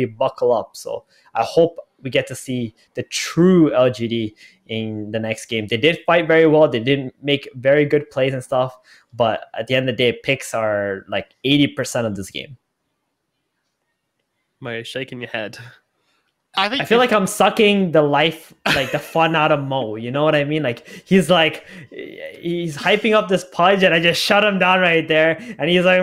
buckle up. So I hope we get to see the true LGD in the next game. They did fight very well. They did make very good plays and stuff. But at the end of the day, picks are like 80% of this game. Mo, shaking your head. I feel like I'm sucking the life, like the fun out of Mo. You know what I mean? Like he's hyping up this Pudge, and I just shut him down right there. And he's like,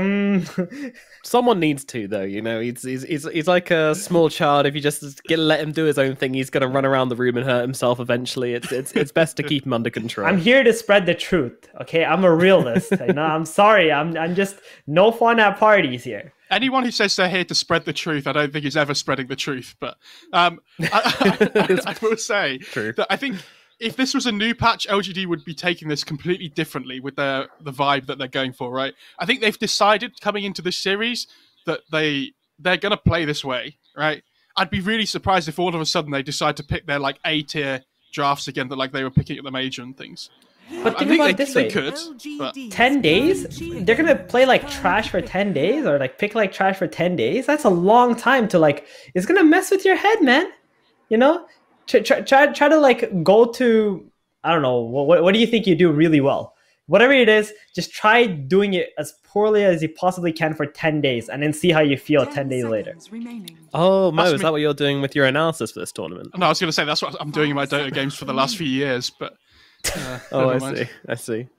Someone needs to, though. You know, he's like a small child. If you just let him do his own thing, he's gonna run around the room and hurt himself eventually. It's best to keep him under control. I'm here to spread the truth. Okay, I'm a realist. I'm sorry. I'm just no fun at parties here. Anyone who says they're here to spread the truth, I don't think is ever spreading the truth. But I will say that I think if this was a new patch, LGD would be taking this completely differently with the vibe that they're going for, right? I think they've decided coming into this series that they're going to play this way, right? I'd be really surprised if all of a sudden they decide to pick their like A-tier drafts again that like they were picking at the major and things. But think about it this way. 10 days? They're going to play like trash for 10 days or like pick like trash for 10 days? That's a long time to like, it's going to mess with your head, man. You know? Try to like go to, I don't know, what do you think you do really well? Whatever it is, just try doing it as poorly as you possibly can for 10 days and then see how you feel 10 days later. Oh, Mo, is that what you're doing with your analysis for this tournament? No, I was going to say that's what I'm doing in my Dota games for the last few years, but... I see.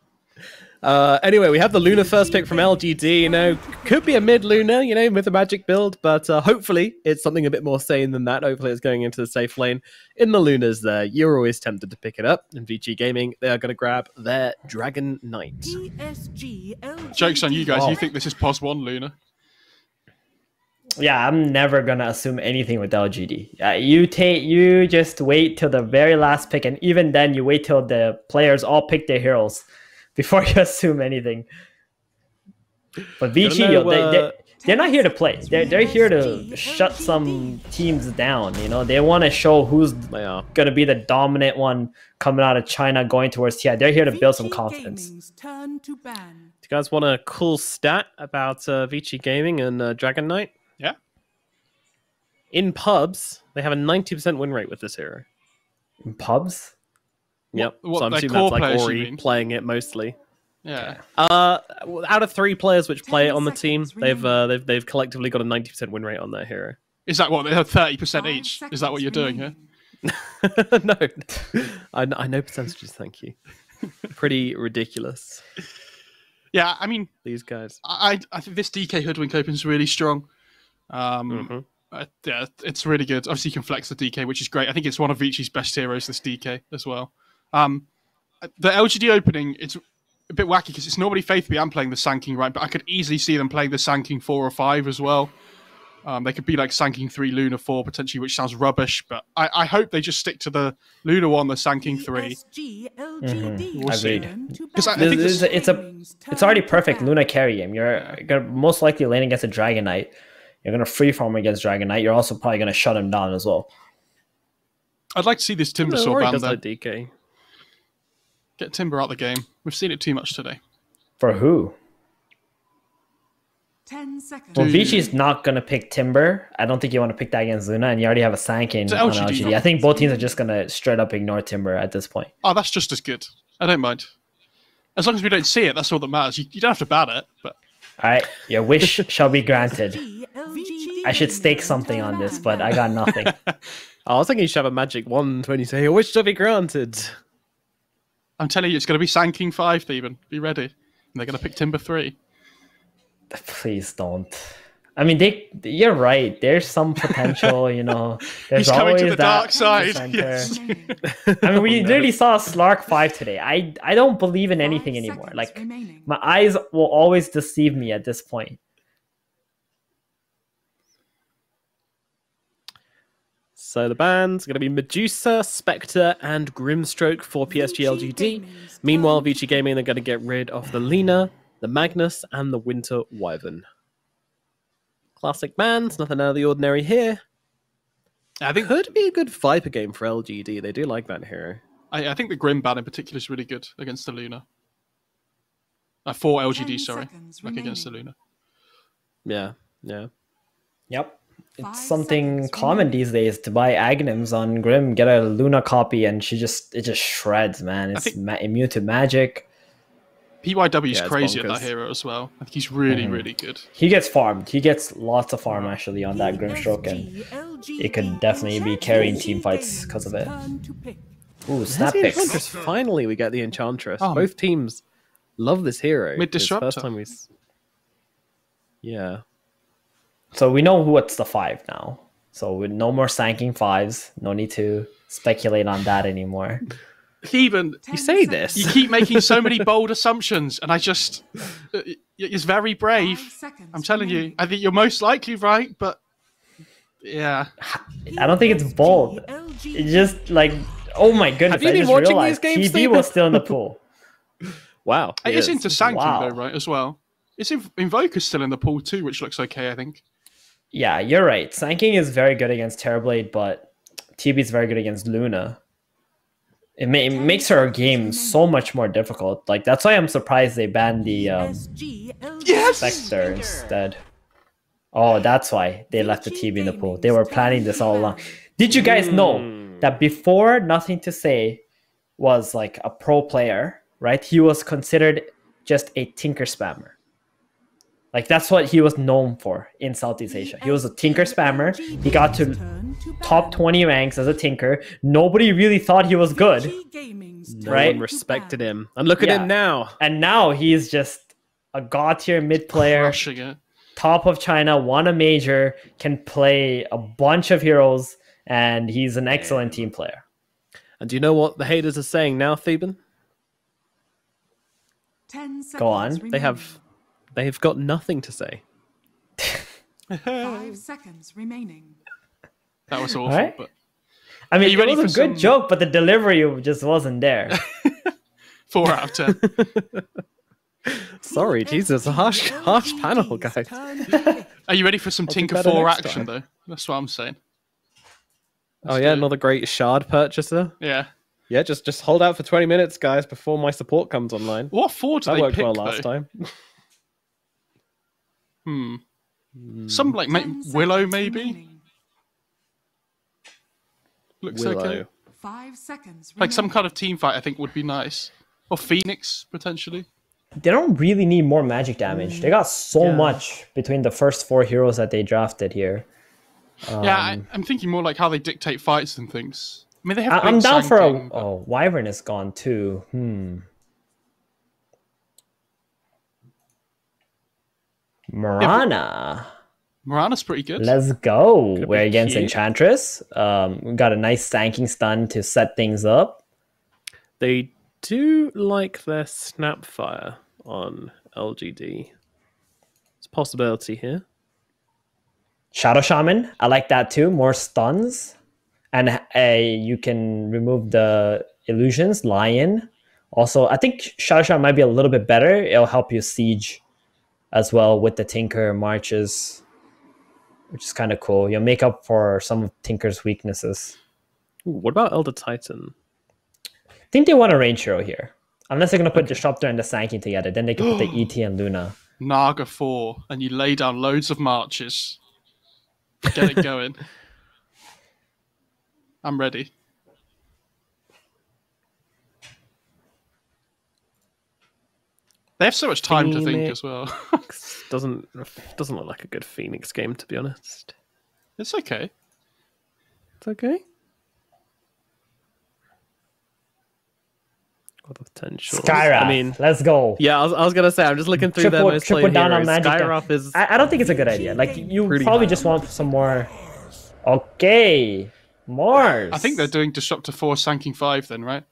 Anyway, we have the Luna first pick from LGD. You know, could be a mid Luna, you know, with a magic build, but hopefully it's something a bit more sane than that. Hopefully it's going into the safe lane. In the Lunas there, you're always tempted to pick it up. In Vici Gaming, they are going to grab their Dragon Knight. Joke's on you guys. Oh. You think this is POS 1 Luna? Yeah, I'm never gonna assume anything with LGD. You just wait till the very last pick, and even then, you wait till the players all pick their heroes before you assume anything. But Vici, they're not here to play. They're here to shut some teams down. You know, they want to show who's gonna be the dominant one coming out of China, going towards TI. They're here to build some confidence. Do you guys want a cool stat about Vici Gaming and Dragon Knight? Yeah. In pubs, they have a 90% win rate with this hero. In pubs? Yep. So I'm assuming that's like Ori playing it mostly. Yeah. Out of 3 players which play it on the team, they've collectively got a 90% win rate on their hero. Is that what they have 30% each? Is that what you're doing here? No. I know percentages, thank you. Pretty ridiculous. Yeah, I mean, these guys. I think this DK Hoodwink Open is really strong. Yeah, it's really good. Obviously, you can flex the DK, which is great. I think it's one of Vici's best heroes, this DK, as well. The LGD opening, it's a bit wacky because it's normally Faith B. I'm playing the Sanking, right? But I could easily see them playing the Sanking 4 or 5 as well. They could be like Sanking 3, Luna 4, potentially, which sounds rubbish. But I hope they just stick to the Luna 1, the Sanking 3. We'll see. Because I think it's already perfect Luna carry game. You're gonna most likely lane against a Dragon Knight. You're gonna freeform against Dragon Knight. You're also probably gonna shut him down as well. I'd like to see this Timber Sword ban though. Like DK. Get Timber out the game. We've seen it too much today. For who? 10 seconds. Well, Vici's not going to pick Timber. I don't think you want to pick that against Luna, and you already have a Sankin on LGD. I think both teams are just going to straight up ignore Timber at this point. Oh, that's just as good. I don't mind. As long as we don't see it, that's all that matters. You don't have to ban it, but... All right, your wish shall be granted. I should stake something on this, but I got nothing. I was thinking you should have a magic wand when you say, your wish shall be granted. I'm telling you, it's going to be Sanking 5, Theban. Be ready. And they're going to pick Timber 3. Please don't. I mean, you're right. There's some potential, you know. There's He's coming always to the dark side. Yes. I mean, we literally saw Slark 5 today. I don't believe in anything anymore. Like, my eyes will always deceive me at this point. So the band's going to be Medusa, Spectre, and Grimstroke for PSG.LGD. Meanwhile, Vici Gaming, they're going to get rid of the Lina, the Magnus, and the Winter Wyvern. Classic bands, nothing out of the ordinary here. I think could be a good Viper game for LGD. They do like that hero. I think the Grim ban in particular is really good against the Luna. For LGD, sorry. Like against the Luna. Yeah. Yep. it's something common these days to buy Aghanims on Grim, get a Luna copy, and it just shreds, man. It's immune to magic. PYW's crazy at that hero as well. I think he's really, really good. He gets farmed. He gets lots of farm actually on that Grimstroke, and it could definitely be carrying team fights because of it. Ooh, snap picks. Enchantress. Finally, we get the Enchantress. Both teams love this hero. Mid disruptor. First time yeah. So we know what's the 5 now. So with no more sanking 5s, no need to speculate on that anymore. Even you say this, you keep making so many bold assumptions, and I just it's very brave. I'm telling you, I think you're most likely right, but yeah, I don't think it's bold. It's just like, oh my goodness, I just realized TB was still in the pool. Wow, it is into sanking though, right? As well, it's Invoker's still in the pool too, which looks okay, I think. Yeah, you're right. Sanking is very good against Terrorblade, but TB is very good against Luna. It makes her game so much more difficult. Like, that's why I'm surprised they banned the Spectre instead. Oh, that's why they left the TB in the pool. They were planning this all along. Did you guys know that before Nothing to Say was like a pro player, right? He was considered just a tinker spammer. Like, that's what he was known for in Southeast Asia. He was a tinker spammer. He got to top 20 ranks as a tinker. Nobody really thought he was good, no right? one respected him. And look at him now. And now he's just a god tier mid player, top of China, won a major, can play a bunch of heroes, and he's an excellent team player. And do you know what the haters are saying now, Theban? Go on. They've got nothing to say. 5 seconds remaining. That was awful. Right? But I mean, it was a good joke, but the delivery just wasn't there. 4 out of 10. Sorry, Jesus, a harsh panel, guys. Are you ready for some Tinker 4 action, though? That's what I'm saying. Another great shard purchaser. Yeah. Yeah, just hold out for 20 minutes, guys, before my support comes online. What 4 did they worked pick, well last time. Some like Willow, maybe? Looks okay. 5 seconds. Like some kind of team fight, I think, would be nice. Or Phoenix, potentially. They don't really need more magic damage. They got so much between the first 4 heroes that they drafted here. I'm thinking more like how they dictate fights and things. I mean, they have. I'm down for a. Oh, Wyvern is gone too. Mirana. Mirana's pretty good. Let's go. We're against Enchantress. We got a nice stanking stun to set things up. They do like their Snapfire on LGD. It's a possibility here. Shadow Shaman. I like that too. More stuns. And you can remove the illusions. Lion. Also, I think Shadow Shaman might be a little bit better. It'll help you siege as well with the Tinker marches, which is kind of cool. You'll make up for some of Tinker's weaknesses. Ooh, what about Elder Titan? I think they want a range hero here. Unless they're going to put Disruptor and the Sanking together, then they can put the ET and Luna. Naga 4, and you lay down loads of marches. Get it going. I'm ready. They have so much time to think as well. doesn't look like a good Phoenix game, to be honest. It's okay. It's okay. Got the potential. Skyrath. I mean, let's go. Yeah, I was gonna say. I'm just looking through their most played heroes. Skyrath is. I don't think it's a good idea. Like, you probably just want some more. Okay, Mars. I think they're doing Disruptor 4, Sanking 5 then, right?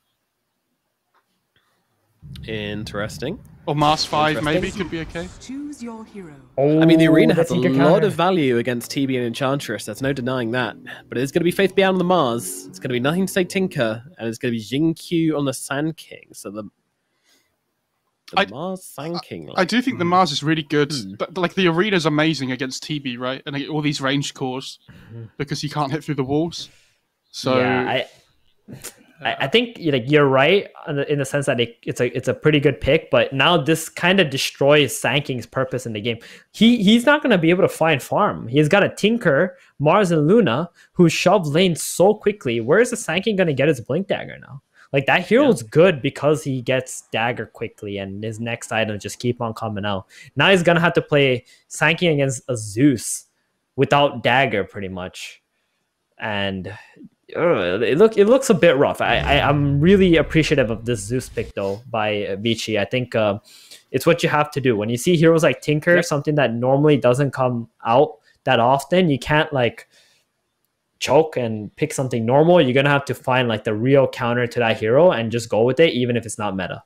Interesting. Or Mars 5 maybe could be okay. Choose your hero. I mean, the arena has a lot of value against TB and Enchantress. There's no denying that. But it's going to be Faith Beyond the Mars. It's going to be Nothing to Say Tinker. And it's going to be Jingqiu on the Sand King. So the Mars Sand King. I do think the Mars is really good. But, like, the arena's amazing against TB, right? And all these ranged cores because you can't hit through the walls. So yeah, I think like you're right in the sense that it's a pretty good pick, but now this kind of destroys Sanking's purpose in the game. He's not going to be able to find farm. He's got a Tinker, Mars, and Luna who shove lane so quickly. Where is the Sanking going to get his Blink Dagger now? Like that hero's good because he gets Dagger quickly and his next items just keep on coming out. Now he's going to have to play Sanking against a Zeus without Dagger pretty much. And it looks a bit rough. I'm really appreciative of this Zeus pick though by Vici. I think it's what you have to do when you see heroes like Tinker, something that normally doesn't come out that often. You can't like choke and pick something normal. You're gonna have to find like the real counter to that hero and just go with it, even if it's not meta.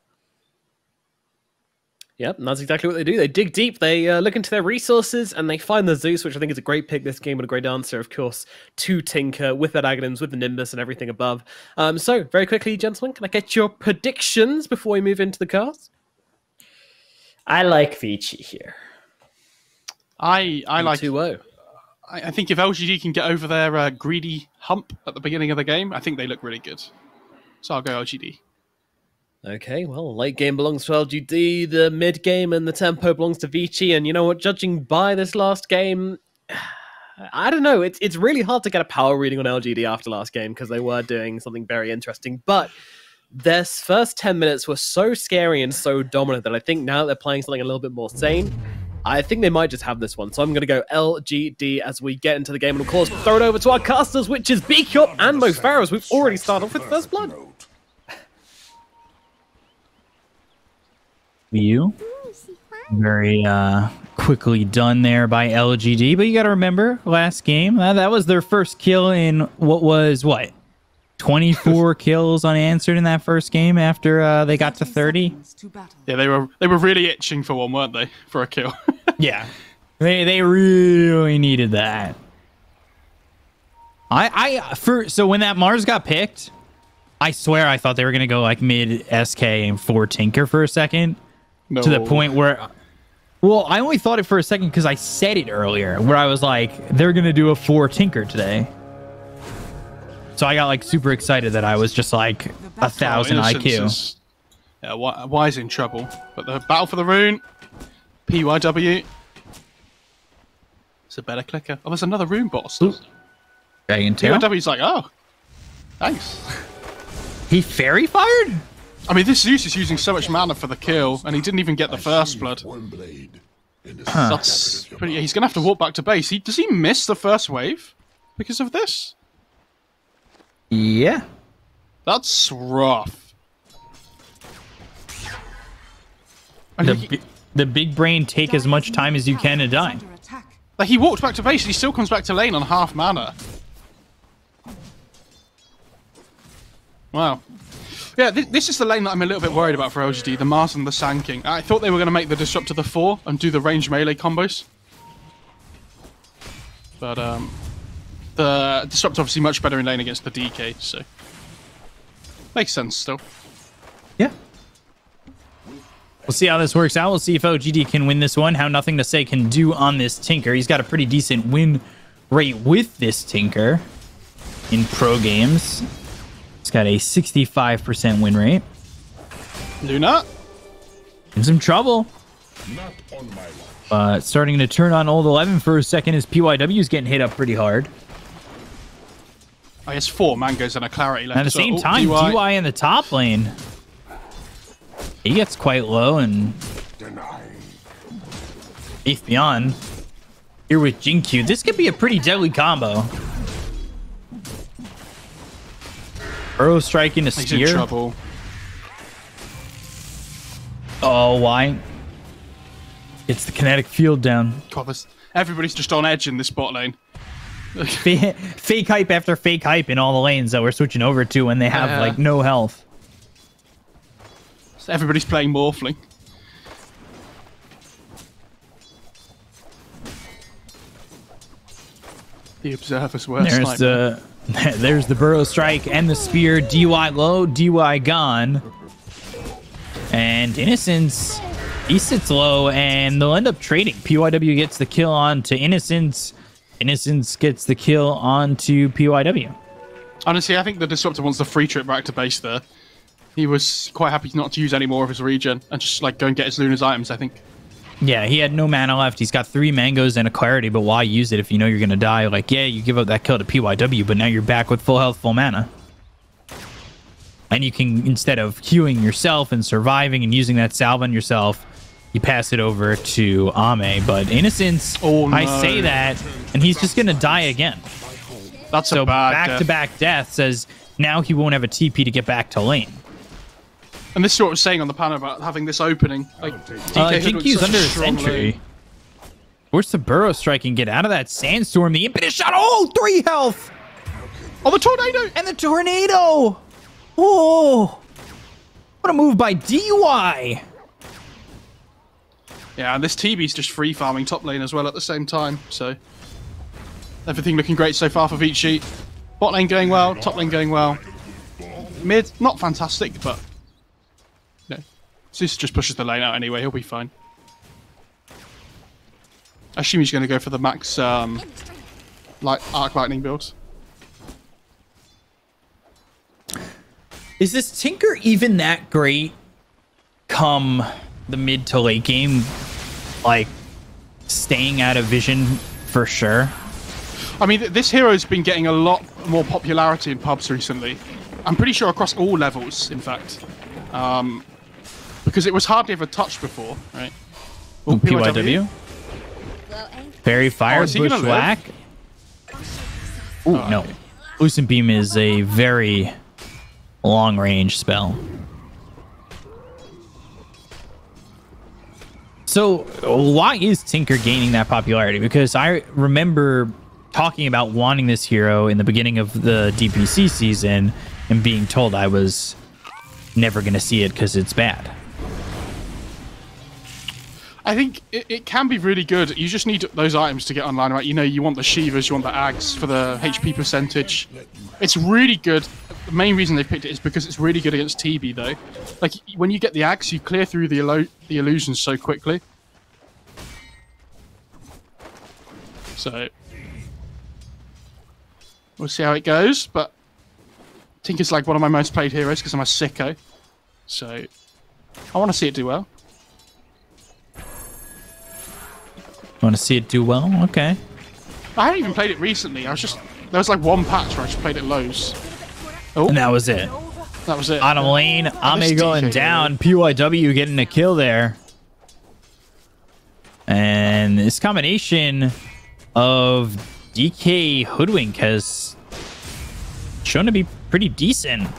Yep, and that's exactly what they do. They dig deep, they look into their resources, and they find the Zeus, which I think is a great pick this game and a great answer, of course, to Tinker with that Aghanims, with the Nimbus and everything above. So, very quickly, gentlemen, can I get your predictions before we move into the cards? I like Vici here. I like 2-0. I think if LGD can get over their greedy hump at the beginning of the game, I think they look really good. So I'll go LGD. Okay, well, late game belongs to LGD, the mid game and the tempo belongs to Vici, and you know what, judging by this last game, I don't know, it's really hard to get a power reading on LGD after last game because they were doing something very interesting, but their first 10 minutes were so scary and so dominant that I think now they're playing something a little bit more sane. I think they might just have this one, so I'm going to go LGD as we get into the game, and of course, throw it over to our casters, which is BQ and Mofaro, as we've already started off with First Blood. You very quickly done there by LGD, but you got to remember last game that was their first kill in what 24 kills unanswered in that first game after they got to 30. Yeah, they were really itching for one, weren't they, for a kill? Yeah, they really needed that. So when that Mars got picked, I swear I thought they were gonna go like mid SK and 4 Tinker for a second. No. To the point where, well, I only thought it for a second because I said it earlier, where I was like, they're going to do a 4 Tinker today. So I got like super excited that I was just like 1,000 IQ. Yeah, Y's in trouble. But the battle for the rune, PYW. It's a better clicker. Oh, there's another rune boss. PYW's like, oh, thanks. He fairy fired? I mean, this Zeus is using so much mana for the kill, and he didn't even get the first blood. That's pretty. He's going to have to walk back to base. Does he miss the first wave because of this? Yeah. That's rough. The big brain take as much time as you can to die. Like, he walked back to base, and he still comes back to lane on half mana. Wow. Yeah, this is the lane that I'm a little bit worried about for LGD, the Mars and the Sanking. I thought they were going to make the Disruptor the 4 and do the range melee combos. But the Disruptor obviously much better in lane against the DK, so... Makes sense still. Yeah. We'll see how this works out. We'll see if OGD can win this one, how Nothing to Say can do on this Tinker. He's got a pretty decent win rate with this Tinker in pro games. It's got a 65% win rate. Luna? In some trouble. Starting to turn on old 11 for a second as PYW's getting hit up pretty hard. I guess 4 mangoes and a clarity left. At the same time, DY in the top lane. He gets quite low and... Eighth Beyond. Here with Jinkyu. This could be a pretty deadly combo. Burrow striking a spear. He's in trouble. Oh, why? It's the kinetic field down. God, everybody's just on edge in this bot lane. Fake hype after fake hype in all the lanes that we're switching over to when they have like no health. So everybody's playing Morphling. The Observer's worst. There's the Burrow Strike and the Spear. DY low, DY gone. And Innocence, he sits low, and they'll end up trading. PYW gets the kill on to Innocence. Innocence gets the kill on to PYW. Honestly, I think the Disruptor wants the free trip back to base there. He was quite happy not to use any more of his regen and just like go and get his Luna's items, I think. Yeah, he had no mana left. He's got 3 mangoes and a clarity, but why use it if you know you're going to die? Like, yeah, you give up that kill to PYW, but now you're back with full health, full mana. And you can, instead of queuing yourself and surviving and using that salve on yourself, you pass it over to Ame. But Innocence, oh, no. I say that, and he's just going to die again. That's so a bad back-to-back death says now he won't have a TP to get back to lane. And this is what I was saying on the panel about having this opening. Like, Jinkyu's under a sentry. Where's the burrow strike and get out of that sandstorm? The impetus shot. Oh, 3 health. Oh, the tornado. And the tornado. Oh, what a move by DY. Yeah, and this TB's just free farming top lane as well at the same time. So everything looking great so far for Vici. Bot lane going well, top lane going well. Mid, not fantastic, but no. Zeus just pushes the lane out anyway, he'll be fine. I assume he's going to go for the max like arc lightning build. Is this Tinker even that great come the mid to late game? Like, staying out of vision for sure? I mean, this hero's been getting a lot more popularity in pubs recently. I'm pretty sure across all levels, in fact. Because it was hardly ever touched before, right? Ooh, PYW? Fairy Fire, Bushwhack? Ooh, no. Lucent Beam is a very long-range spell. So, why is Tinker gaining that popularity? Because I remember talking about wanting this hero in the beginning of the DPC season and being told I was never going to see it because it's bad. I think it can be really good. You just need those items to get online, right? You know, you want the Shivas, you want the Ags for the HP percentage. It's really good. The main reason they picked it is because it's really good against TB, though. Like, when you get the Ags, you clear through the illusions so quickly. So, we'll see how it goes, but Tinker's like one of my most played heroes because I'm a sicko. So, I want to see it do well. Want to see it do well? Okay. I haven't even played it recently. There was like one patch where I just played it lows. Oh, and that was it. That was it. Bottom lane, Ame going down. PYW getting a kill there. And this combination of DK Hoodwink has shown to be pretty decent. And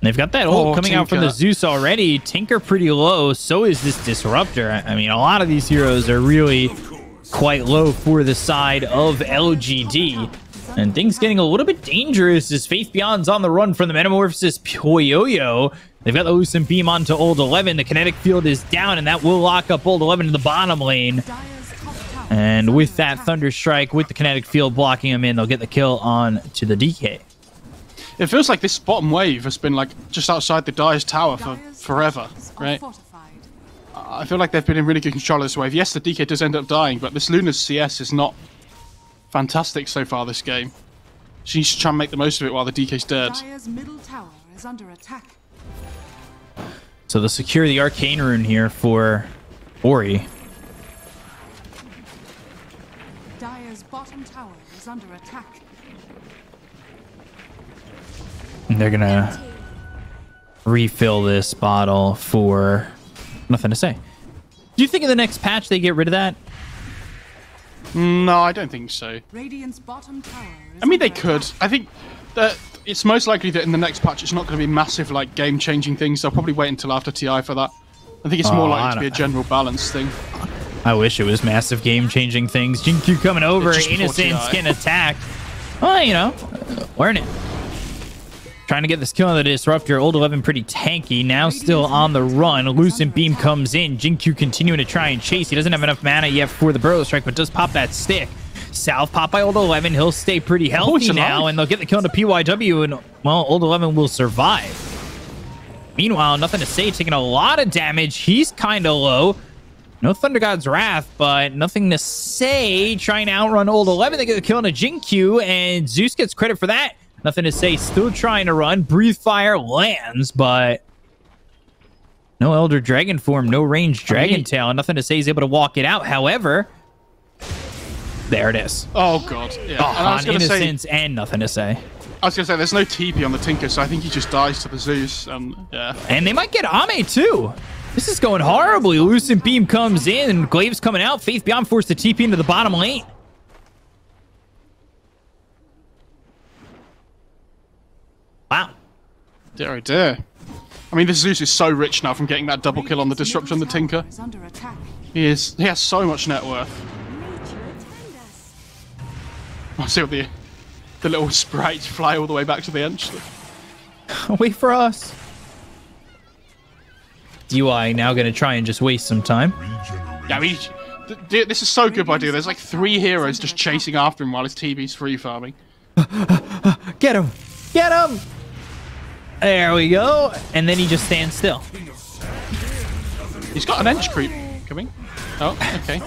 they've got that ult coming out from the Zeus already. Tinker pretty low. So is this Disruptor. I mean, a lot of these heroes are really quite low for the side of LGD. And things getting a little bit dangerous as Faith Beyond's on the run from the Metamorphosis Poyoyo. They've got the Lucent Beam onto Old 11. The kinetic field is down, and that will lock up Old 11 in the bottom lane. And with that Thunder Strike, with the kinetic field blocking him in, they'll get the kill on to the DK. It feels like this bottom wave has been like just outside the Dire's tower for forever, right? I feel like they've been in really good control of this wave. Yes, the DK does end up dying, but this Luna's CS is not fantastic so far this game. She needs to try and make the most of it while the DK's dead. Dire's middle tower is under attack. So they'll secure the Arcane Rune here for Ori. Dire's bottom tower is under attack. And they're gonna refill this bottle for nothing to say. Do you think in the next patch they get rid of that? No, I don't think so. Radiant's bottom tower is I mean, they under could. attack. I think that it's most likely that in the next patch it's not going to be massive, like, game-changing things. They'll probably wait until after TI for that. I think it's more likely to be a general balance thing. I wish it was massive game-changing things. Jinkyu coming over, Innocence getting attacked. Well, you know, learn it. Trying to get this kill on the Disruptor. Old 11 pretty tanky. Now still on the run. Lucent Beam comes in. Jinkyu continuing to try and chase. He doesn't have enough mana yet for the Burrow Strike, but does pop that stick. South pop by Old 11. He'll stay pretty healthy now, and they'll get the kill into PYW, and, well, Old 11 will survive. Meanwhile, nothing to say. Taking a lot of damage. He's kind of low. No Thunder God's Wrath, but nothing to say. Trying to outrun Old 11. They get the kill into Jinkyu, and Zeus gets credit for that. Nothing to say. Still trying to run. Breathe Fire lands, but no Elder Dragon form, no range Dragon Tail. Nothing to say. He's able to walk it out. However, there it is. Oh, God. Yeah. On Innocence and nothing to say. I was going to say, there's no TP on the Tinker, so I think he just dies to the Zeus. Yeah. And they might get Ame, too. This is going horribly. Lucent Beam comes in. Glaive's coming out. Faith Beyond forced to TP into the bottom lane. Wow. Dear, oh dear. I mean, this Zeus is so rich now from getting that double kill on the Disruptor and the Tinker. He has so much net worth. I'll see what the little sprites fly all the way back to the end. Wait for us. DY now going to try and just waste some time. Yeah, I mean, this is so good by DY. There's like 3 heroes just chasing after him while his TV's free farming. Get him! Get him! There we go. And then he just stands still. He's got an edge creep coming. Oh, okay.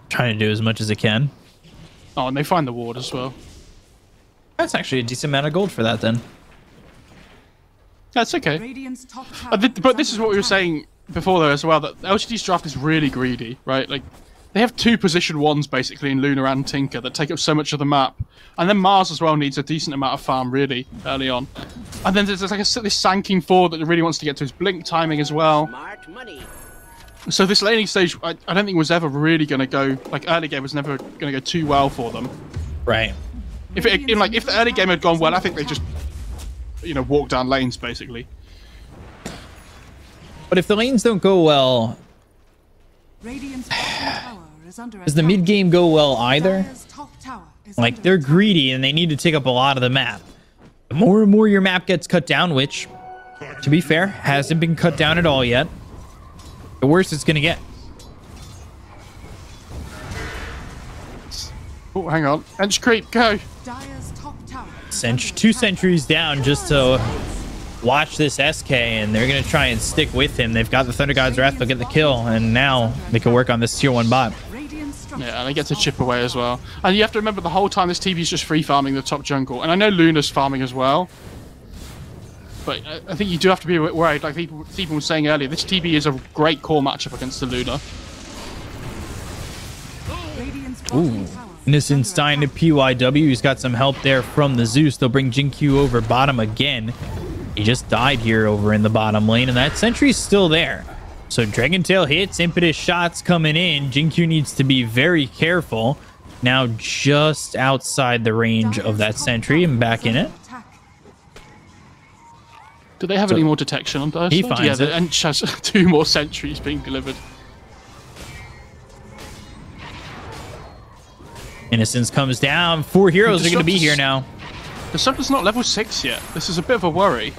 Trying to do as much as it can. Oh, and they find the ward as well. That's actually a decent amount of gold for that then. That's okay. But this is what we were saying before though as well, that LGD's draft is really greedy, right? Like, they have 2 position 1s basically in Luna and Tinker that take up so much of the map. And then Mars as well needs a decent amount of farm really early on. And then there's like this Sanking 4 that really wants to get to his blink timing as well. Smart money. So this laning stage, I don't think was ever really going to go, like early game was never going to go too well for them. Right. If the early game had gone well, I think they just, walk down lanes basically. But if the lanes don't go well, does the mid game go well either? Like, they're greedy and they need to take up a lot of the map. The more and more your map gets cut down, which, to be fair, hasn't been cut down at all yet, the worse it's gonna get. Oh, hang on. Edge creep, go! 2 sentries down just to watch this SK, and they're gonna try and stick with him. They've got the Thunder God's Wrath, they'll get the kill, and now they can work on this tier 1 bot. Yeah, and they get to chip away as well. And you have to remember the whole time this TV's just free farming the top jungle. And I know Luna's farming as well. But I think you do have to be worried. Like Stephen was saying earlier, this TV is a great core matchup against the Luna. Ooh. Innocence dying to PYW. He's got some help there from the Zeus. They'll bring Jinkyu over bottom again. He just died here over in the bottom lane, and that sentry's still there. So Dragon Tail hits, impetus shots coming in. Jinkyu needs to be very careful. Now just outside the range of that sentry and back in it. Do they have any more detection on those? He finds it. And has 2 more sentries being delivered. Innocence comes down. 4 heroes are going to be here now. The Disruptor's not level 6 yet. This is a bit of a worry.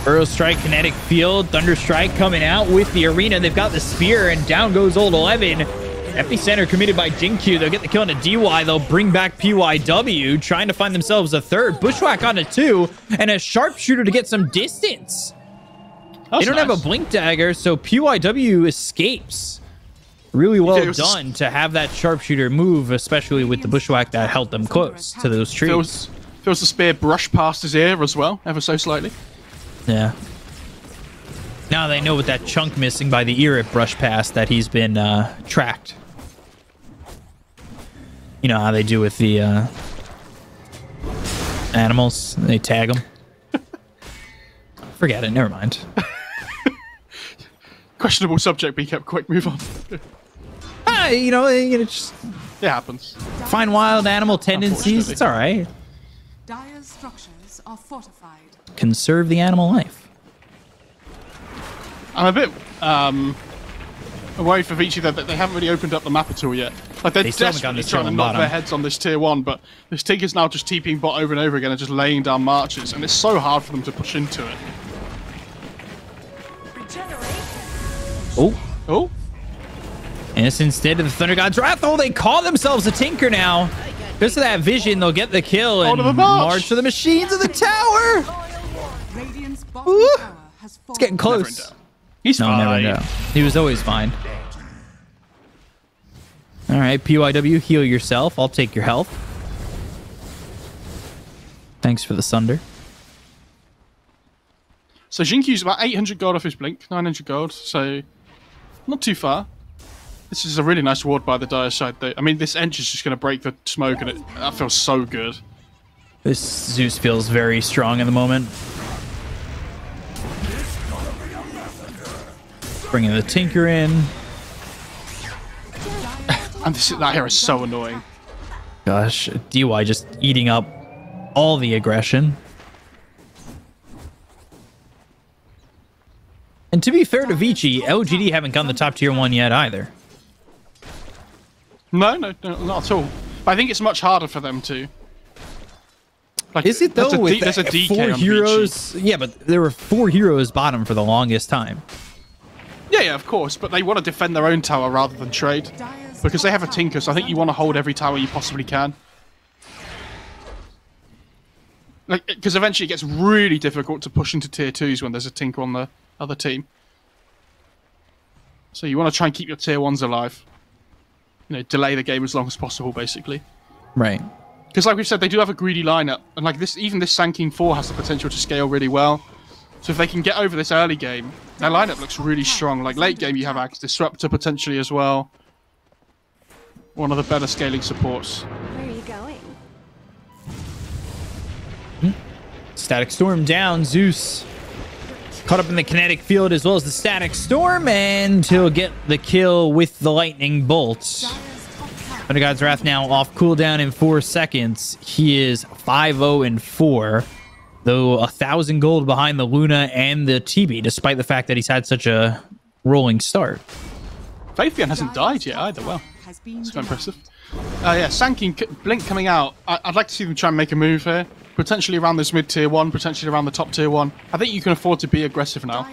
Burrow Strike, Kinetic Field, Thunder Strike coming out with the arena. They've got the spear, and down goes Old 11. Epicenter committed by Jinkyu. They'll get the kill on a DY. They'll bring back PYW, trying to find themselves a 3rd. Bushwhack on a 2, and a Sharpshooter to get some distance. They don't have a Blink Dagger, so PYW escapes. Really well done to have that Sharpshooter move, especially with the Bushwhack that held them close to those trees. Feels the spear brush past his ear as well, ever so slightly. Yeah. Now they know with that chunk missing by the ear it brushed past that he's been tracked. You know how they do with the animals. They tag them. Forget it. Never mind. Questionable subject, be kept quick. Move on. You know, just... It happens. Find wild animal tendencies. It's all right. Dire's structures are fortified. Conserve the animal life. I'm a bit worried for Vici that they haven't really opened up the map at all yet. Like they're desperately trying to knock their heads on this tier 1, but this Tinker's now just TPing bot over and over again and just laying down marches, and it's so hard for them to push into it. Oh. Innocence dead to the Thunder God's Wrath. Oh, they call themselves a Tinker now. Because of that vision, they'll get the kill and march to the machines of the tower. It's getting close. He's fine. Never know. He was always fine. All right, PYW, heal yourself. I'll take your health. Thanks for the sunder. So Jinkyu's about 800 gold off his blink, 900 gold, so not too far. This is a really nice ward by the Dire side, though. I mean, this Ench is just going to break the smoke, and that feels so good. This Zeus feels very strong in the moment. Bringing the Tinker in. And that hero is so annoying. Gosh, DY just eating up all the aggression. And to be fair to Vici, LGD haven't gotten the top tier 1 yet either. No, not at all. But I think it's much harder for them to. Like, is it though? There's a DK 4 on heroes. Vici. Yeah, but there were 4 heroes bottom for the longest time. Yeah, of course. But they want to defend their own tower rather than trade. Because they have a Tinker, so I think you want to hold every tower you possibly can. Like, because eventually it gets really difficult to push into tier 2s when there's a Tinker on the other team. So you want to try and keep your tier 1s alive. You know, delay the game as long as possible, basically. Right. Because like we've said, they do have a greedy lineup. And like this, even this Sanking 4 has the potential to scale really well. So if they can get over this early game, their lineup looks really strong. Like late game, you have Axe Disruptor potentially as well. One of the better scaling supports. Where are you going? Static Storm down. Zeus caught up in the kinetic field as well as the Static Storm, and he'll get the kill with the Lightning Bolt. Under God's Wrath now off cooldown in 4 seconds. He is 5-0-4, though 1,000 gold behind the Luna and the TB, despite the fact that he's had such a rolling start. Faithian hasn't died yet either. Well, that's quite impressive. Yeah, Sanking Blink coming out. I'd like to see them try and make a move here. Potentially around this mid tier 1, potentially around the top tier 1. I think you can afford to be aggressive now.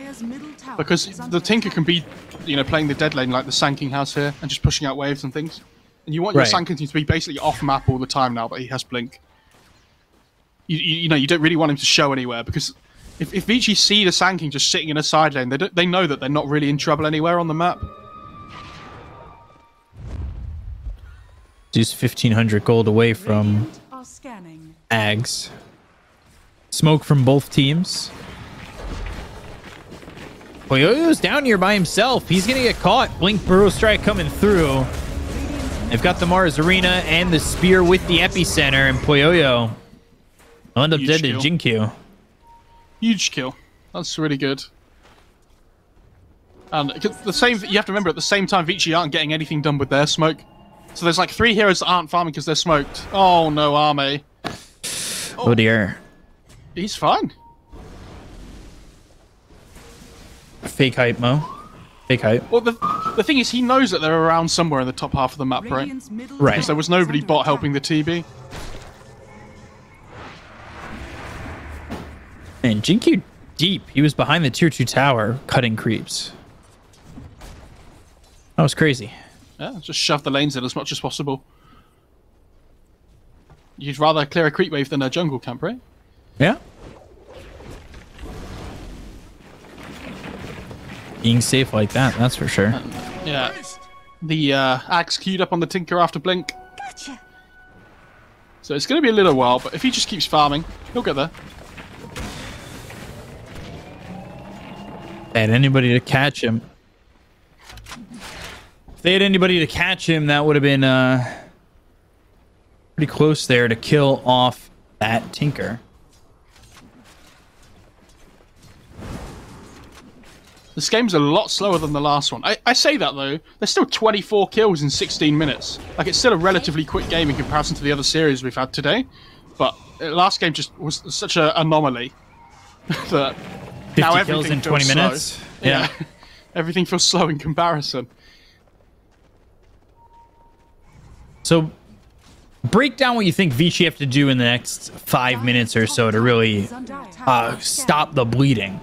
Because the Tinker can be, you know, playing the dead lane like the Sanking has here and just pushing out waves and things. And you want your Sanking to be basically off map all the time now that he has Blink. You know, you don't really want him to show anywhere because if Vici see the Sanking just sitting in a side lane, they know that they're not really in trouble anywhere on the map. Just 1,500 gold away from Ags. Smoke from both teams. Poyoyo's down here by himself. He's going to get caught. Blink Burrow Strike coming through. They've got the Mars Arena and the Spear with the Epicenter, and Poyoyo will end up dead to Jinkyu. Huge kill. That's really good. And the same, you have to remember, at the same time, Vici aren't getting anything done with their smoke. So there's like 3 heroes that aren't farming because they're smoked. Oh no, Arme. Oh dear. He's fine. Fake hype, Mo. Fake hype. Well, the thing is, he knows that they're around somewhere in the top half of the map, right? Right. Because there was nobody bot helping the TB. And Jinkyu deep. He was behind the tier 2 tower, cutting creeps. That was crazy. Yeah, just shove the lanes in as much as possible. You'd rather clear a creep wave than a jungle camp, right? Yeah. Being safe like that, that's for sure. Yeah. The Axe queued up on the Tinker after Blink. Gotcha. So it's going to be a little while, but if he just keeps farming, he'll get there. Had anybody to catch him. If they had anybody to catch him, that would have been pretty close there to kill off that Tinker. This game's a lot slower than the last one. I say that, though. There's still 24 kills in 16 minutes. Like, it's still a relatively quick game in comparison to the other series we've had today. But last game just was such an anomaly that 50 now kills everything in 20 feels minutes? slow. Yeah. Everything feels slow in comparison. So, break down what you think Vici have to do in the next 5 minutes or so to really stop the bleeding.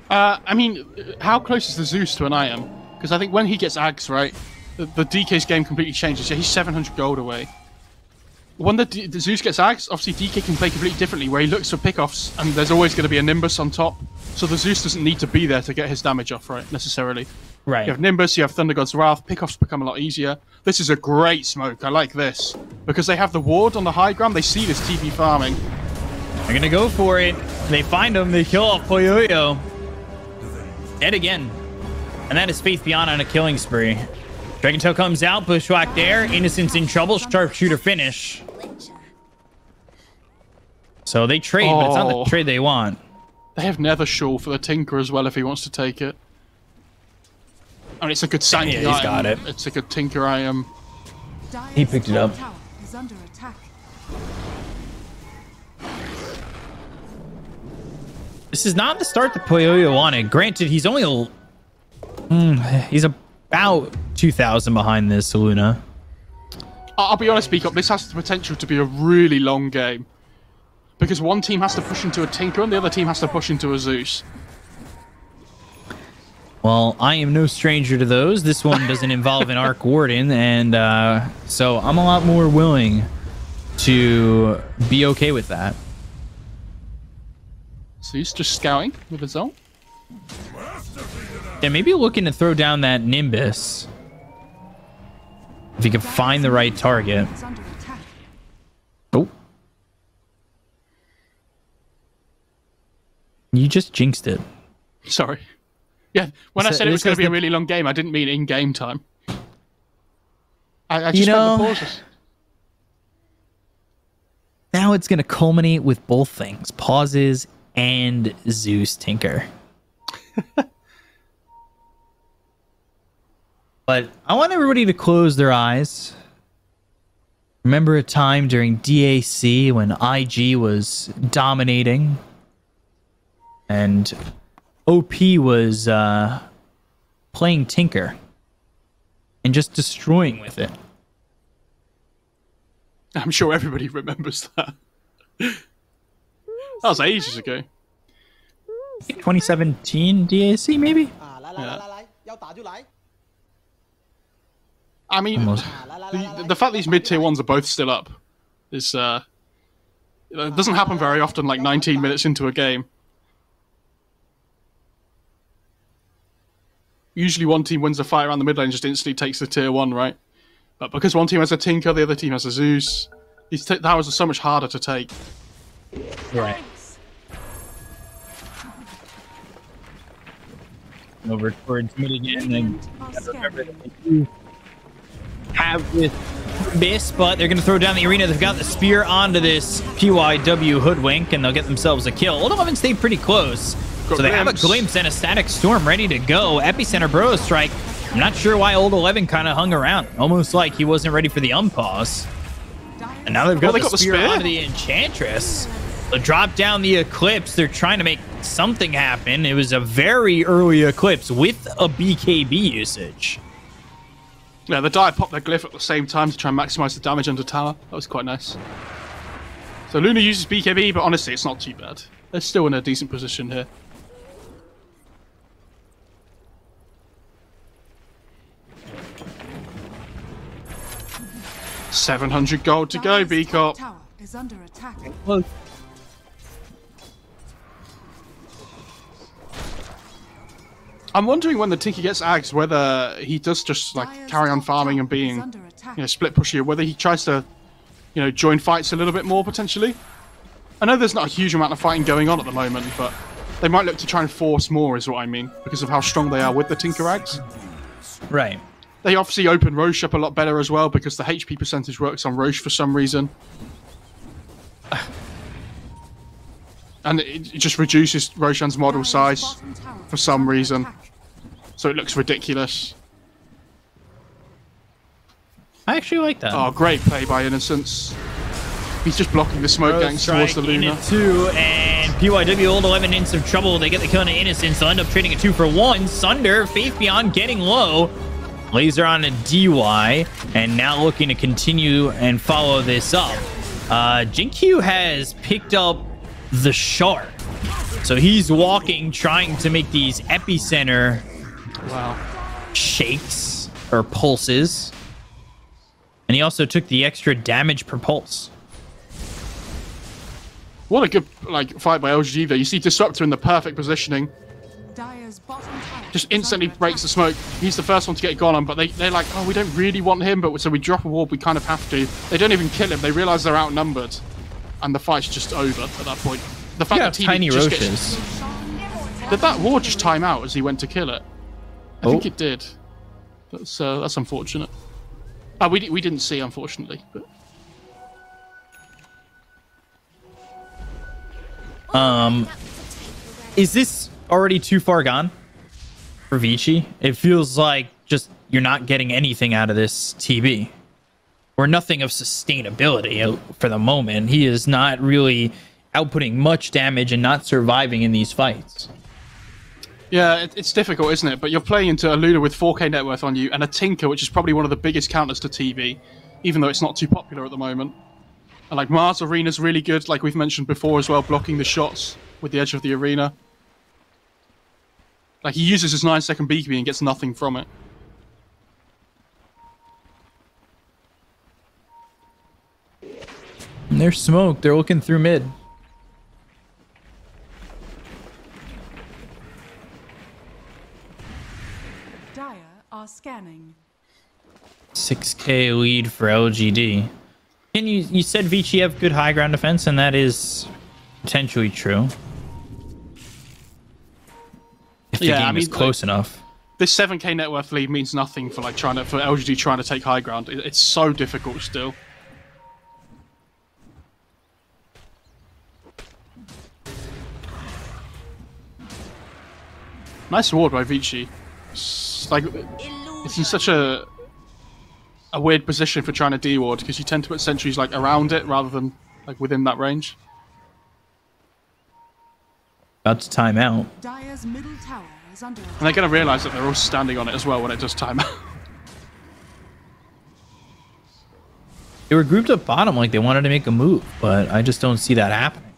I mean, how close is the Zeus to an IM? Because I think when he gets Ags, right, the DK's game completely changes. Yeah, he's 700 gold away. When the Zeus gets Ags, obviously DK can play completely differently, where he looks for pickoffs, and there's always going to be a Nimbus on top. So the Zeus doesn't need to be there to get his damage off, right, necessarily. Right. You have Nimbus, you have Thunder God's Wrath. Pickoffs become a lot easier. This is a great smoke. I like this. Because they have the ward on the high ground, they see this TP farming. They're going to go for it. They find him. They kill off Poyoyo. Dead again. And that is Faith Beyond on a killing spree. Dragon Tail comes out. Bushwhack there. Innocent's in trouble. Sharpshooter finish. So they trade, but it's not the trade they want. They have Nether Shawl for the Tinker as well if he wants to take it. I mean, it's a good Sanctum. Yeah, he's got it. It's a good Tinker item. He picked it up. Is under attack. This is not the start that Poyoyo wanted. Granted, he's only he's about 2,000 behind this Luna. I'll be honest, Peacock, this has the potential to be a really long game. Because one team has to push into a Tinker and the other team has to push into a Zeus. Well, I am no stranger to those. This one doesn't involve an Arc Warden, and so I'm a lot more willing to be okay with that. Zeus just scouting with his ult. Yeah, maybe looking to throw down that Nimbus. If he can find the right target. Oh. You just jinxed it. Sorry. Yeah, when I said it was going to be a really long game, I didn't mean in-game time. I just meant the pauses. Now it's going to culminate with both things. Pauses and Zeus Tinker. But I want everybody to close their eyes. Remember a time during DAC when IG was dominating and OP was playing Tinker and just destroying with it. I'm sure everybody remembers that. That was ages ago. 2017 DAC, maybe? Yeah. I mean, the fact these mid-tier ones are both still up is... it doesn't happen very often, like 19 minutes into a game. Usually one team wins a fight around the mid lane and just instantly takes the tier 1, right? But because one team has a Tinker, the other team has a Zeus, these towers are so much harder to take. Right. Over towards mid again. And remember that they do have this, but they're going to throw down the arena. They've got the spear onto this PYW hoodwink, and they'll get themselves a kill. Old 11 stayed pretty close. So they have a glimpse and a static storm ready to go. Epicenter Burrow Strike. I'm not sure why Old 11 kind of hung around. Almost like he wasn't ready for the unpause. And now they've got the spear onto the Enchantress. They'll drop down the Eclipse. They're trying to make something happen. It was a very early Eclipse with a BKB usage. Yeah, the Dire popped their glyph at the same time to try and maximize the damage under tower. That was quite nice. So Luna uses BKB, but honestly, it's not too bad. They're still in a decent position here. $700 gold to go, B-Corp. Is under attack. Well, I'm wondering when the Tinker gets axed, whether he does just like carry on farming and being, split pushy, or whether he tries to, join fights a little bit more potentially. I know there's not a huge amount of fighting going on at the moment, but they might look to try and force more, is what I mean, because of how strong they are with the Tinker axe. right. They obviously open Roche up a lot better as well, because the HP percentage works on Roche for some reason. And it just reduces Roshan's model size for some reason. So it looks ridiculous. I actually like that. Oh, great play by Innocence. He's just blocking the smoke gangs towards the Luna. Too, and PYW Old 11 in some trouble. They get the kill on Innocence. They'll end up trading a 2-for-1. Sunder, Faith Beyond getting low. Laser on a DY, and now looking to continue and follow this up. Jinkyu has picked up the Shard. So he's walking, trying to make these epicenter shakes or pulses. And he also took the extra damage per pulse. What a good fight by LGD there. You see Disruptor in the perfect positioning. Dire's bottom tower just is instantly under breaks the attack. smoke. He's the first one to get gone on, but they're like, oh, we don't really want him, but so we drop a ward, we kind of have to. They don't even kill him. They realise they're outnumbered, and the fight's just over at that point. The fact Yeah, that TV tiny just roaches. did that ward just time out as he went to kill it? I think it did. That's unfortunate. We didn't see, unfortunately. But... Is this already too far gone for Vici? It feels like just you're not getting anything out of this TB. Or nothing of sustainability for the moment. He is not really outputting much damage and not surviving in these fights. Yeah, it's difficult, isn't it? But you're playing into a Luna with 4k net worth on you and a Tinker, which is probably one of the biggest counters to TB, even though it's not too popular at the moment. And like Mars Arena's really good, like we've mentioned before as well, blocking the shots with the edge of the arena. Like he uses his 9-second BKB and gets nothing from it. And there's smoke. They're looking through mid. Dire are scanning. 6k lead for LGD. And you said Vici have good high ground defense, and that is potentially true. If the game is close enough. This 7k net worth lead means nothing for like for LGD trying to take high ground. It's so difficult still. Nice ward by Vici. It's in such a weird position for trying to D-ward because you tend to put sentries like around it rather than like within that range. About to time out. Dire's middle tower is under attack. And they're going to realise that they're all standing on it as well when it does time out. They were grouped up bottom like they wanted to make a move, but I just don't see that happening.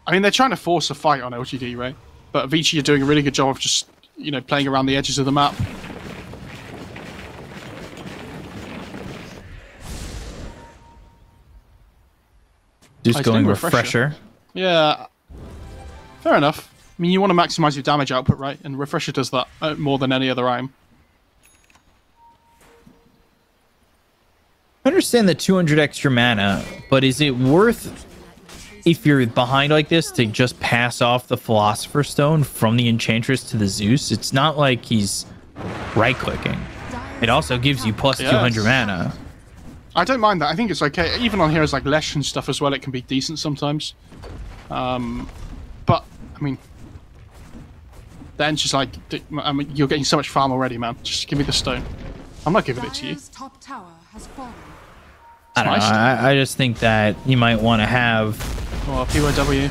I mean, they're trying to force a fight on LGD, right? But Vici are doing a really good job of just, you know, playing around the edges of the map. Just going refresher. Yeah. Fair enough. I mean, you want to maximize your damage output, right? And refresher does that more than any other item. I understand the 200 extra mana, but is it worth, if you're behind like this, to just pass off the Philosopher's Stone from the Enchantress to the Zeus? It's not like he's right-clicking. It also gives you plus 200 mana. I don't mind that. I think it's okay. Even on heroes like Lesh and stuff as well, it can be decent sometimes. But, I mean... Then she's like, I mean, you're getting so much farm already, man. Just give me the stone. I'm not giving it to you. Top tower has fallen. I don't know. I just think that you might want to have... Oh, PYW.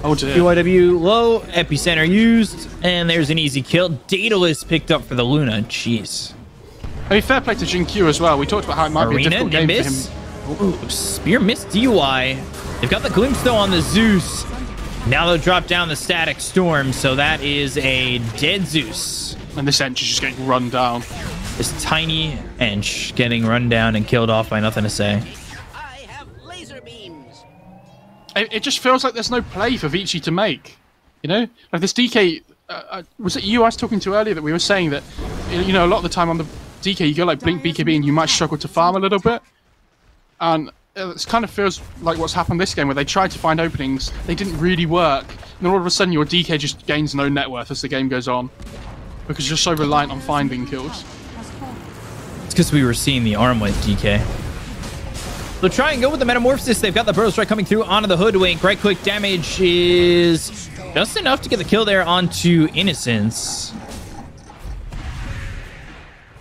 Oh dear. PYW low, epicenter used, and there's an easy kill. Daedalus picked up for the Luna. Jeez. I mean, fair play to Jin-Q as well. We talked about how it might be a difficult game for him. Ooh, Spear missed DUI. They've got the glimpse though on the Zeus. Now they'll drop down the Static Storm, so that is a dead Zeus. And this Ench is just getting run down. This tiny Ench getting run down and killed off by nothing to say. I have laser beams. It just feels like there's no play for Vici to make. You know? Like this DK... was it you I was talking to earlier that we were saying that, you know, a lot of the time on the DK you go like blink BKB and you might struggle to farm a little bit. And it kind of feels like what's happened this game where they tried to find openings, they didn't really work, and then all of a sudden your DK just gains no net worth as the game goes on. Because you're so reliant on finding kills. It's because we were seeing the arm with DK. They'll try and go with the Metamorphosis. They've got the Burrow Strike coming through onto the Hoodwink. Right click damage is just enough to get the kill there onto Innocence.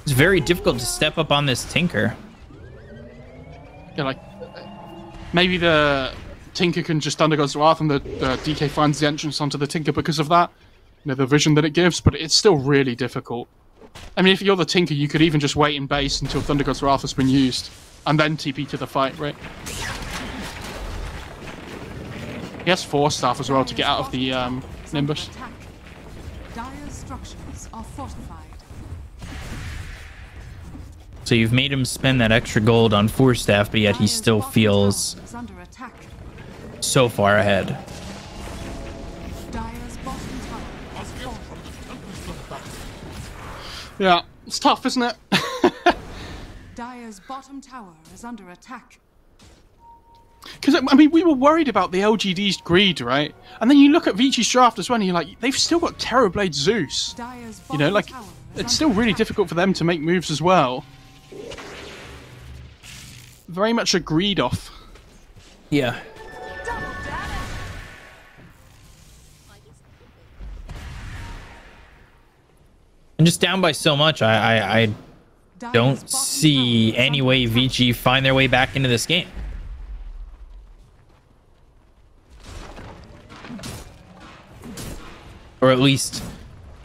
It's very difficult to step up on this Tinker. Yeah, like... Maybe the Tinker can just Thunder God's Wrath and the DK finds the entrance onto the Tinker because of that. You know, the vision that it gives, but it's still really difficult. I mean, if you're the Tinker, you could even just wait in base until Thunder God's Wrath has been used, and then TP to the fight, right? He has Force Staff as well to get out of the Nimbus. Dire's structures are fortified. So you've made him spend that extra gold on Force Staff, but yet he still feels so far ahead. Dire's bottom Yeah, it's tough, isn't it? Dire's bottom tower is under attack. Because, I mean, we were worried about the LGD's greed, right? And then you look at Vici's draft as well, and you're like, they've still got Terrorblade Zeus. You know, like, it's still really difficult for them to make moves as well. Very much a greed off. Yeah. And just down by so much, I don't see any way Vici find their way back into this game. Or at least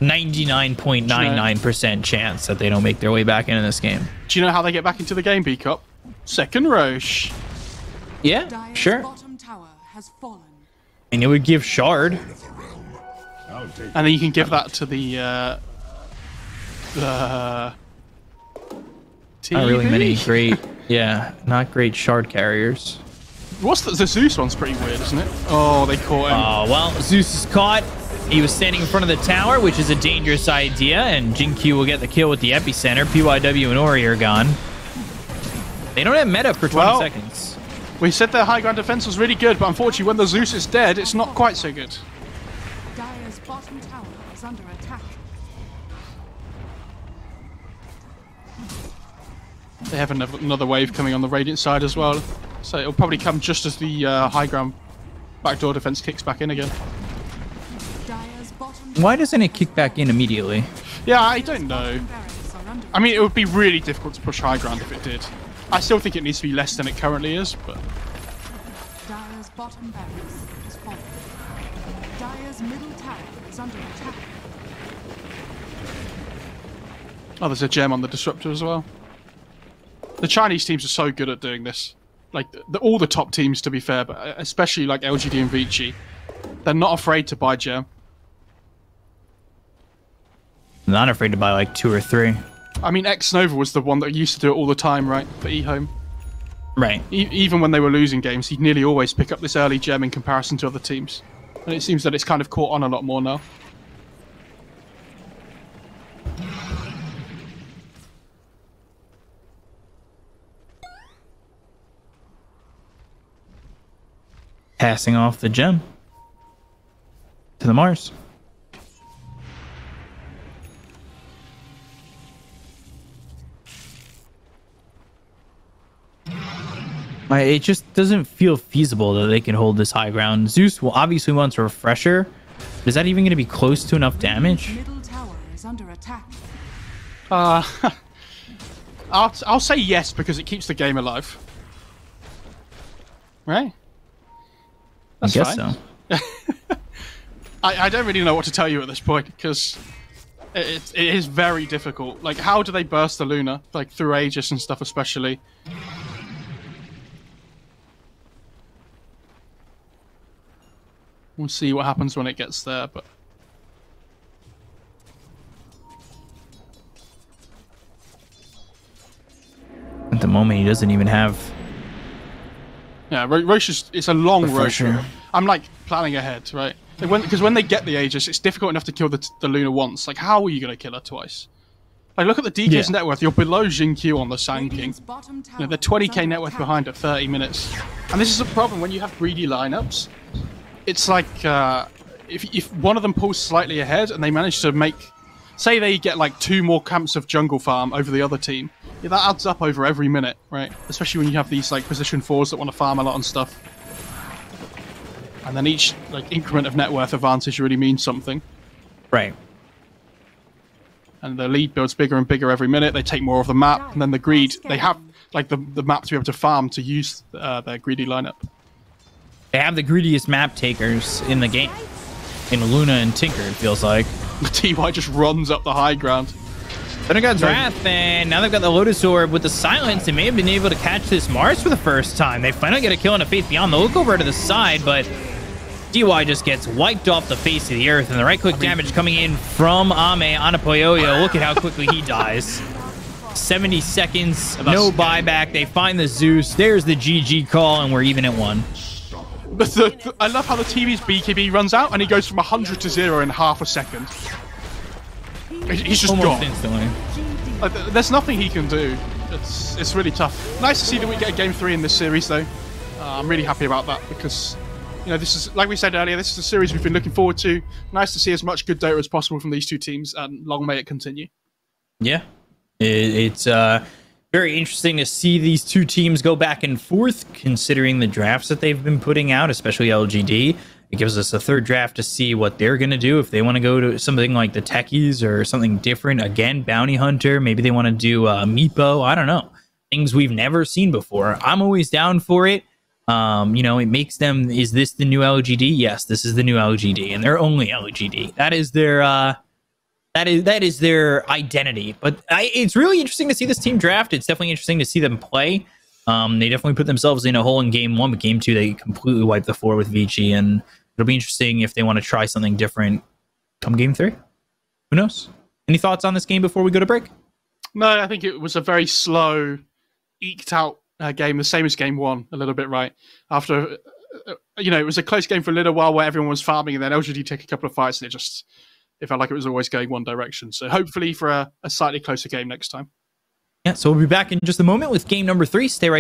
99.99% chance that they don't make their way back into this game. Do you know how they get back into the game, B-Cup? Second Roche. Yeah, sure. Bottom tower has fallen. And it would give Shard. And then you can give that to the TV? Not really many great, yeah, not great Shard carriers. What's the Zeus one's pretty weird, isn't it? Oh, they caught him. Oh, well, Zeus is caught. He was standing in front of the tower, which is a dangerous idea, and Jin-Q will get the kill with the epicenter. PYW and Ori are gone. They don't have meta for 20 seconds. We said their high ground defense was really good, but unfortunately when the Zeus is dead, it's not quite so good. Dire's bottom tower is under attack. They have another wave coming on the Radiant side as well. So it'll probably come just as the high ground backdoor defense kicks back in again. Why doesn't it kick back in immediately? Yeah, I don't know. I mean, it would be really difficult to push high ground if it did. I still think it needs to be less than it currently is, but... Dire's bottom barracks has fallen. Dire's middle tower is under attack. Oh, there's a gem on the disruptor as well. The Chinese teams are so good at doing this. Like, all the top teams, to be fair, but especially like LGD and Vici. They're not afraid to buy gem. I'm not afraid to buy like 2 or 3. I mean, X-Nova was the one that used to do it all the time, right? For eHome. Right. Even when they were losing games, he'd nearly always pick up this early gem in comparison to other teams. And it seems that it's kind of caught on a lot more now. Passing off the gem to the Mars. It just doesn't feel feasible that they can hold this high ground. Zeus will obviously wants a refresher. But is that even going to be close to enough damage? Middle tower is under attack. I'll say yes because it keeps the game alive. Right? That's I guess fine. so. I don't really know what to tell you at this point because it is very difficult. Like, how do they burst the Luna? Like, through Aegis and stuff especially. We'll see what happens when it gets there, but... At the moment, he doesn't even have... Yeah, Roche is... It's a long refresher. Roche. I'm, like, planning ahead, right? Because when they get the Aegis, it's difficult enough to kill the Luna once. Like, how are you going to kill her twice? Like, look at the DK's net worth. You're below Jin-Q on the Sand King. You know, they're 20k net worth behind at 30 minutes. And this is a problem when you have greedy lineups. It's like... If one of them pulls slightly ahead and they manage to make... Say they get like 2 more camps of jungle farm over the other team. Yeah, that adds up over every minute, right? Especially when you have these like position 4s that want to farm a lot and stuff. And then each like increment of net worth advantage really means something. Right. And the lead builds bigger and bigger every minute. They take more of the map. And then the greed... They have like the map to be able to farm to use their greedy lineup. They have the greediest map takers in the game. In Luna and Tinker, it feels like. TY just runs up the high ground. Then it got Wrath, and now they've got the Lotus Orb with the Silence. They may have been able to catch this Mars for the first time. They finally get a kill on a Faith Beyond. They'll look over to the side, but DY just gets wiped off the face of the earth, and the right-click damage coming in from Ame on a Poyoyo. Look at how quickly he dies. 70 seconds, no buyback. They find the Zeus. There's the GG call, and we're even at 1. I love how the TV's BKB runs out and he goes from 100 to 0 in half a second. He's just almost gone. instantly. There's nothing he can do. It's really tough. Nice to see that we get a game 3 in this series, though. I'm really happy about that because, this is, like we said earlier, this is a series we've been looking forward to. Nice to see as much good Dota as possible from these two teams, and long may it continue. Yeah, it's very interesting to see these two teams go back and forth, considering the drafts that they've been putting out, especially LGD. It gives us a third draft to see what they're going to do. If they want to go to something like the Techies or something different, again, Bounty Hunter, maybe they want to do Meepo, I don't know. Things we've never seen before. I'm always down for it. It makes them, is this the new LGD? Yes, this is the new LGD, and they're only LGD. That is their identity. But it's really interesting to see this team draft. It's definitely interesting to see them play. They definitely put themselves in a hole in game 1, but game 2 they completely wiped the floor with Vici, and it'll be interesting if they want to try something different come game 3. Who knows? Any thoughts on this game before we go to break? No, I think it was a very slow, eked out game, the same as game 1, a little bit, right? After, it was a close game for a little while where everyone was farming, and then LGD take a couple of fights, and it felt like it was always going one direction. So hopefully for a slightly closer game next time. Yeah, so we'll be back in just a moment with game number 3. Stay right